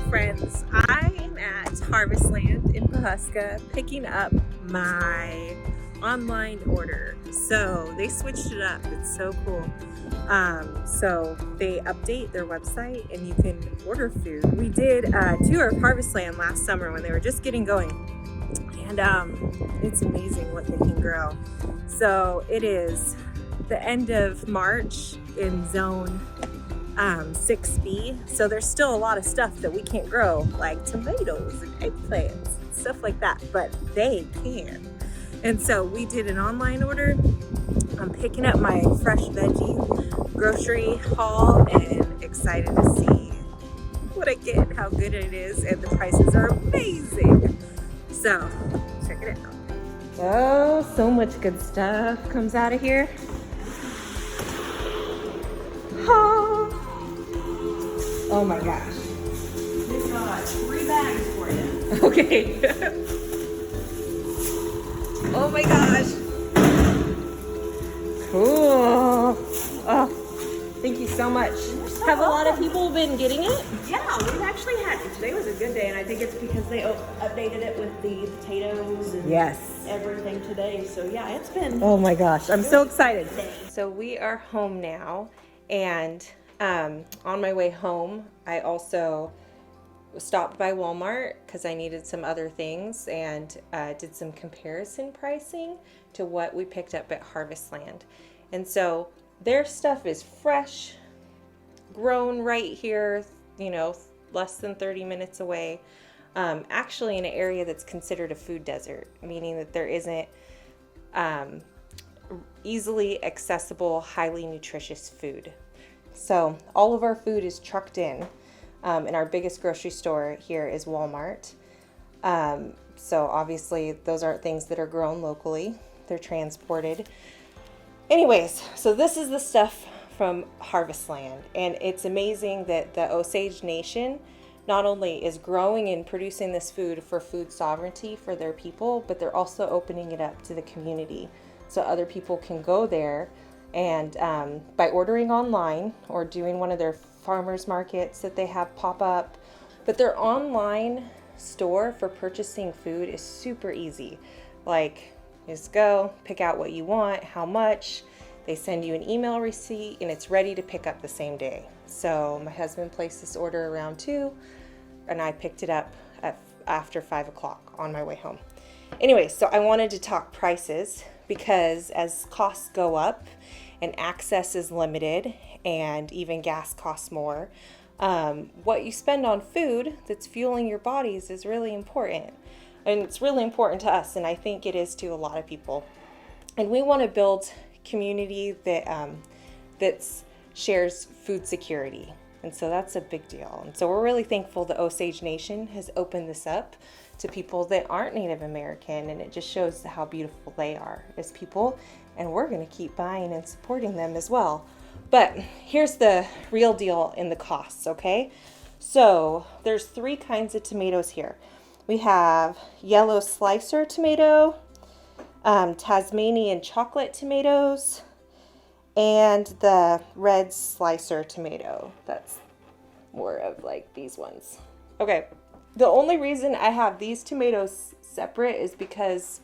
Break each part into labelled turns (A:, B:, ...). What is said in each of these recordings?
A: friends, I am at Harvestland in Pawhuska picking up my online order. So they switched it up. It's so cool. So they update their website and you can order food. We did a tour of Harvestland last summer when they were just getting going. And it's amazing what they can grow. So it is the end of March in zone 6B, so there's still a lot of stuff that we can't grow, like tomatoes and eggplants and stuff like that, but they can. And so we did an online order. I'm picking up my fresh veggie grocery haul and excited to see what I get, how good it is, and the prices are amazing. So check it out. Oh, so much good stuff comes out of here. Oh my gosh.
B: We've got 3 bags for you.
A: Okay. Oh my gosh. Cool. Oh, thank you so much. Have a lot of people been getting it?
B: Yeah, we've actually had, today was a good day, and I think it's because they updated it with the potatoes and everything today. So yeah, it's been.
A: Oh my gosh, I'm so excited. So we are home now, and on my way home, I also stopped by Walmart because I needed some other things and did some comparison pricing to what we picked up at Harvestland. And so their stuff is fresh, grown right here, you know, less than 30 minutes away. Actually in an area that's considered a food desert, meaning that there isn't easily accessible, highly nutritious food. So all of our food is trucked in, and our biggest grocery store here is Walmart. So obviously those aren't things that are grown locally. They're transported. Anyways, so this is the stuff from Harvestland, and it's amazing that the Osage Nation not only is growing and producing this food for food sovereignty for their people, but they're also opening it up to the community so other people can go there and by ordering online or doing one of their farmers markets that they have pop up. But their online store for purchasing food is super easy. Like, just go, pick out what you want, how much. They send you an email receipt and it's ready to pick up the same day. So my husband placed this order around 2 and I picked it up after 5 o'clock on my way home. Anyway, so I wanted to talk prices because as costs go up and access is limited and even gas costs more, what you spend on food that's fueling your bodies is really important. And it's really important to us, and I think it is to a lot of people. And we want to build community that shares food security. And so that's a big deal. And so we're really thankful the Osage Nation has opened this up to people that aren't Native American, and it just shows how beautiful they are as people, and we're going to keep buying and supporting them as well. But here's the real deal in the costs, okay? So there's 3 kinds of tomatoes here. We have yellow slicer tomato, Tasmanian chocolate tomatoes, and the red slicer tomato. That's more of like these ones. Okay, the only reason I have these tomatoes separate is because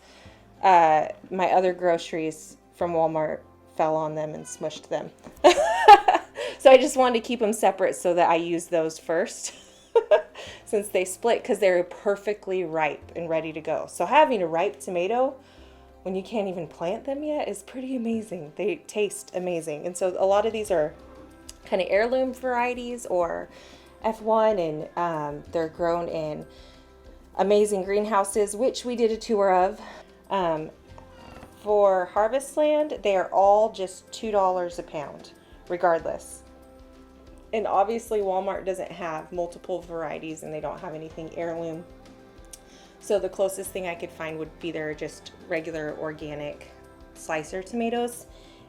A: my other groceries from Walmart fell on them and smushed them. So I just wanted to keep them separate so that I use those first since they split, because they're perfectly ripe and ready to go. So having a ripe tomato when you can't even plant them yet is pretty amazing. They taste amazing. And so a lot of these are kind of heirloom varieties or F1, and they're grown in amazing greenhouses, which we did a tour of. For Harvestland, they are all just $2 a pound, regardless. And obviously Walmart doesn't have multiple varieties and they don't have anything heirloom. So the closest thing I could find would be their just regular organic slicer tomatoes,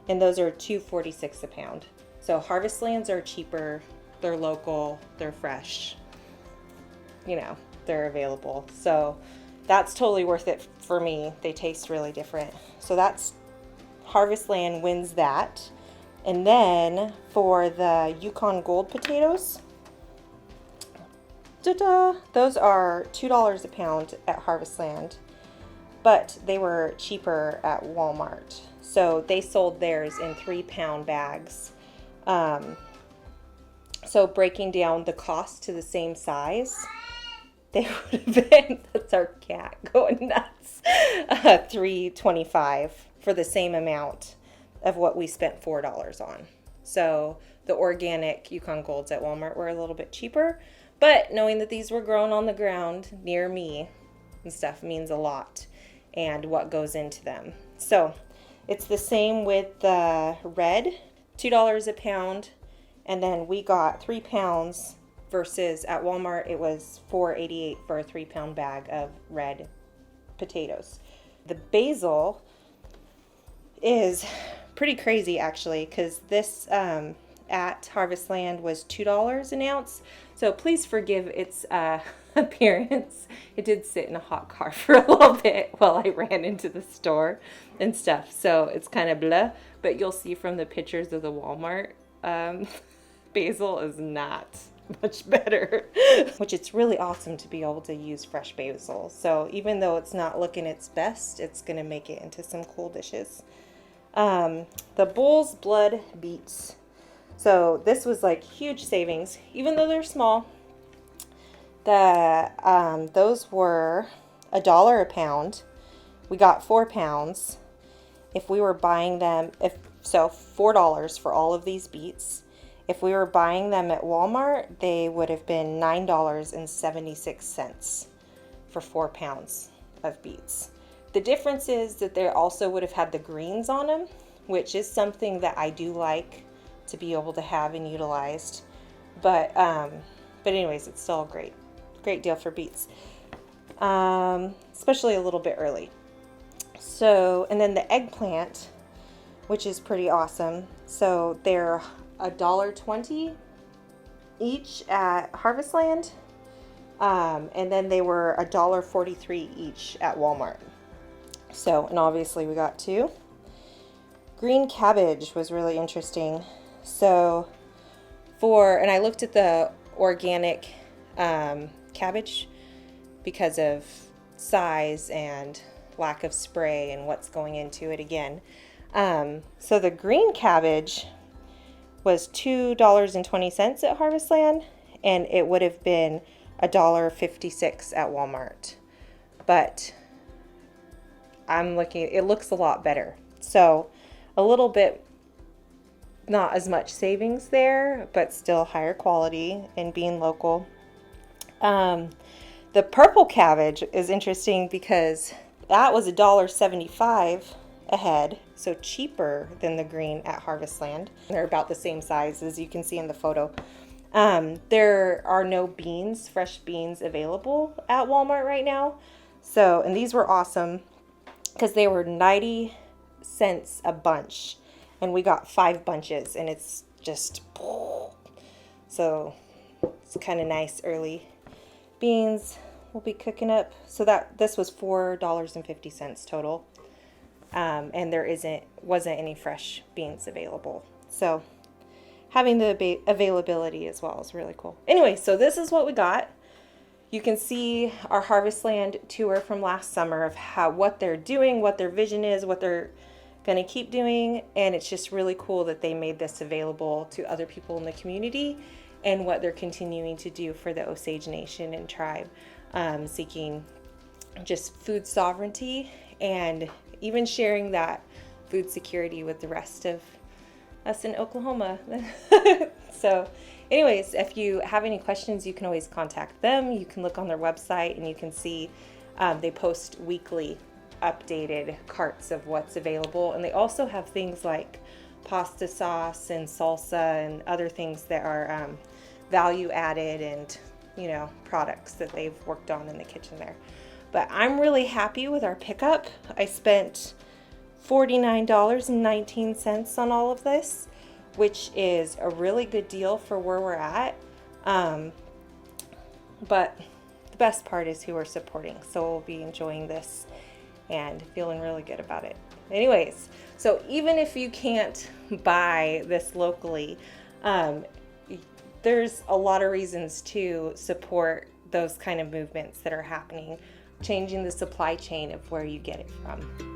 A: and those are $2.46 a pound. So Harvestlands are cheaper, they're local, they're fresh, you know, they're available. So that's totally worth it for me. They taste really different. So that's Harvestland wins that. And then for the Yukon Gold potatoes, Ta-da! Those are $2 a pound at Harvestland, but they were cheaper at Walmart. So they sold theirs in 3-pound bags. So breaking down the cost to the same size, they would have been, that's our cat going nuts, $3.25 for the same amount of what we spent $4 on. So the organic Yukon Golds at Walmart were a little bit cheaper, but knowing that these were grown on the ground near me and stuff means a lot, and what goes into them. So it's the same with the red, $2 a pound, and then we got 3 pounds versus at Walmart it was $4.88 for a 3-pound bag of red potatoes. The basil is pretty crazy actually, because this at Harvestland was $2 an ounce. So please forgive its appearance. It did sit in a hot car for a little bit while I ran into the store and stuff. So it's kind of blah, but you'll see from the pictures of the Walmart basil is not much better, which it's really awesome to be able to use fresh basil. So even though it's not looking its best, it's going to make it into some cool dishes. The bull's blood beets. So this was like huge savings, even though they're small. Those were $1 a pound. We got 4 pounds. If we were buying them, $4 for all of these beets. If we were buying them at Walmart, they would have been $9.76 for 4 pounds of beets. The difference is that they also would have had the greens on them, which is something that I do like to be able to have and utilized. But anyways, it's still a great deal for beets, especially a little bit early. So, and then the eggplant, which is pretty awesome. So they're $1.20 each at Harvestland, and then they were $1.43 each at Walmart. So, and obviously we got 2. Green cabbage was really interesting. So and I looked at the organic cabbage because of size and lack of spray and what's going into it again. So the green cabbage was $2.20 at Harvestland, and it would have been $1.56 at Walmart. But I'm looking, it looks a lot better. So a little bit, not as much savings there, but still higher quality and being local. The purple cabbage is interesting because that was $1.75 a head, so cheaper than the green at Harvestland. They're about the same size as you can see in the photo. There are no fresh beans available at Walmart right now. So, and these were awesome because they were 90 cents a bunch, and we got 5 bunches, and it's just, so it's kind of nice early beans we'll be cooking up. So this was $4.50 total. And there wasn't any fresh beans available. So having the availability as well is really cool. Anyway, so this is what we got. You can see our Harvestland tour from last summer of what they're doing, what their vision is, what they're going to keep doing. And it's just really cool that they made this available to other people in the community and what they're continuing to do for the Osage Nation and tribe, seeking just food sovereignty and even sharing that food security with the rest of us in Oklahoma. So anyways, if you have any questions, you can always contact them. You can look on their website and you can see they post weekly updated carts of what's available. And they also have things like pasta sauce and salsa and other things that are value added and, products that they've worked on in the kitchen there. But I'm really happy with our pickup. I spent $49.19 on all of this, which is a really good deal for where we're at. But the best part is who we're supporting. So we'll be enjoying this and feeling really good about it. Anyways, so even if you can't buy this locally, there's a lot of reasons to support those kind of movements that are happening, changing the supply chain of where you get it from.